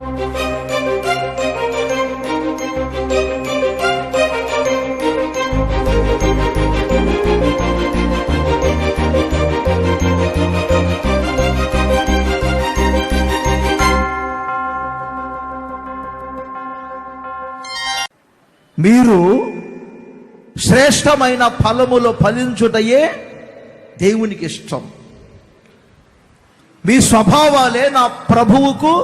మీరు శ్రేష్టమైన ఫలములు ఫలించుటయే దేవునికి ఇష్టం. మీ స్వభావాలే నా ప్రభువుకు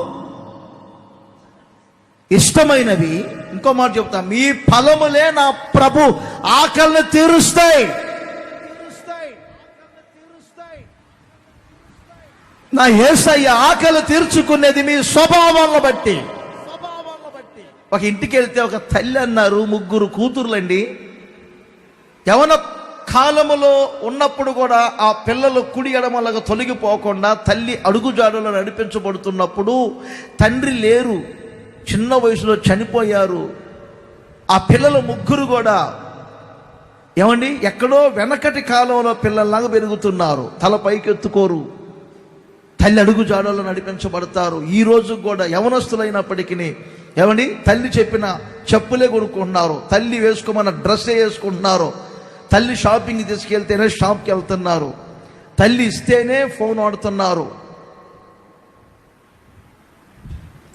ఇష్టమైనవి. ఇంకో మాట చెప్తా, మీ ఫలములే నా ప్రభు ఆకలిని తీరుస్తాయి. నా యేసయ్య ఆకలి తీర్చుకునేది మీ స్వభావాలను బట్టి. ఒక ఇంటికి వెళ్తే ఒక తల్లి అన్నారు, ముగ్గురు కూతుర్లండి. యవన కాలములో ఉన్నప్పుడు కూడా ఆ పిల్లలు కుడి ఎడమలాగా తొలగిపోకుండా తల్లి అడుగుజాడలో నడిపించబడుతున్నప్పుడు తండ్రి లేరు, చిన్న వయసులో చనిపోయారు. ఆ పిల్లలు ముగ్గురు కూడా ఏమండి ఎక్కడో వెనకటి కాలంలో పిల్లల్లాగా పెరుగుతున్నారు, తల పైకెత్తుకోరు, తల్లి అడుగుజాడలో నడిపించబడతారు. ఈ రోజు కూడా యవనస్తులైనప్పటికీ ఏమండి తల్లి చెప్పిన చెప్పులే కొనుక్కుంటున్నారు, తల్లి వేసుకోమన్న డ్రెస్సే వేసుకుంటున్నారు, తల్లి షాపింగ్ తీసుకెళ్తేనే షాప్కి వెళ్తున్నారు, తల్లి ఇస్తేనే ఫోన్ వాడుతున్నారు.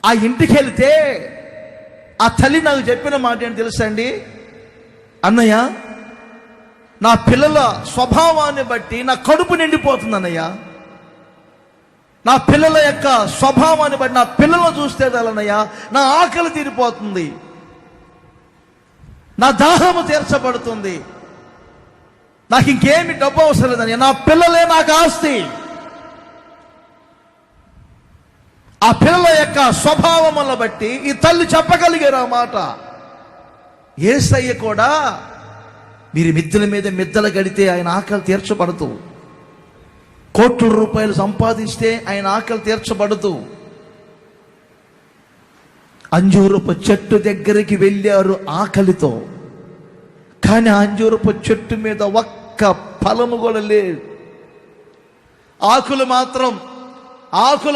ఆ ఇంటికి వెళ్తే ఆ తల్లి నాకు చెప్పిన మాట ఏంటి తెలుసా అండి, అన్నయ్య నా పిల్లల స్వభావాన్ని బట్టి నా కడుపు నిండిపోతుంది అన్నయ్య, నా పిల్లల యొక్క స్వభావాన్ని బట్టి నా పిల్లలను చూస్తే అన్నయ్య నా ఆకలి తీరిపోతుంది, నా దాహము తీర్చబడుతుంది, నాకు ఇంకేమి డబ్బు అవసరం లేదని, నా పిల్లలే నాకు ఆస్తి. ఆ పిల్లల యొక్క స్వభావములను బట్టి ఈ తల్లి చెప్పగలిగారు ఆ మాట. యేసయ్య కూడా మీరు మిద్దెల మీద మిద్దలు గడితే ఆయన ఆకలి తీర్చబడదు, కోట్ల రూపాయలు సంపాదిస్తే ఆయన ఆకలి తీర్చబడదు. అంజూరపు చెట్టు దగ్గరికి వెళ్ళారు ఆకలితో, కానీ అంజూరపు చెట్టు మీద ఒక్క ఫలము కూడా లేదు. ఆకులు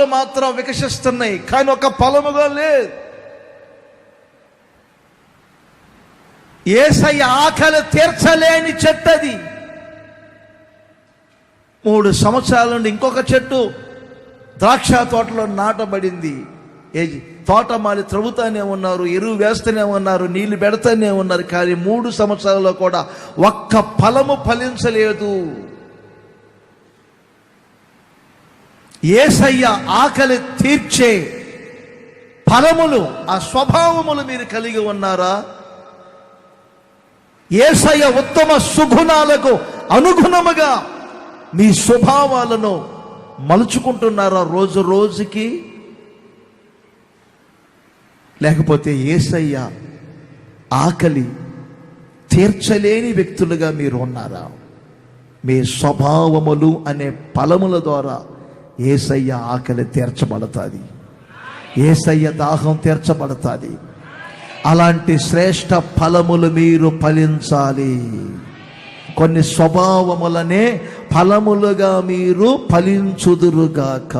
మాత్రం వికసిస్తున్నాయి, కానీ ఒక ఫలము కూడా లేదు. యేసయ్య ఆకలి తీర్చలేని చెట్టు అది. 3 సంవత్సరాల నుండి ఇంకొక చెట్టు ద్రాక్ష తోటలో నాటబడింది. తోటమాలి త్రవ్వుతానే ఉన్నారు, ఎరువు వేస్తూనే ఉన్నారు, నీళ్లు పెడతానే ఉన్నారు, కానీ 3 సంవత్సరాల్లో కూడా ఒక్క ఫలము ఫలించలేదు. యేసయ్య ఆకలి తీర్చే ఫలములు, ఆ స్వభావములు మీరు కలిగి ఉన్నారా? యేసయ్య ఉత్తమ సుగుణాలకు అనుగుణముగా మీ స్వభావాలను మలుచుకుంటున్నారా రోజు రోజుకి? లేకపోతే యేసయ్య ఆకలి తీర్చలేని వ్యక్తులుగా మీరు ఉన్నారా? మీ స్వభావములు అనే ఫలముల ద్వారా యేసయ్య ఆకలి తీర్చబడతాది, యేసయ్య దాహం తీర్చబడతాది. అలాంటి శ్రేష్ట ఫలములు మీరు ఫలించాలి. కొన్ని స్వభావములనే ఫలములుగా మీరు ఫలించుదురుగాక.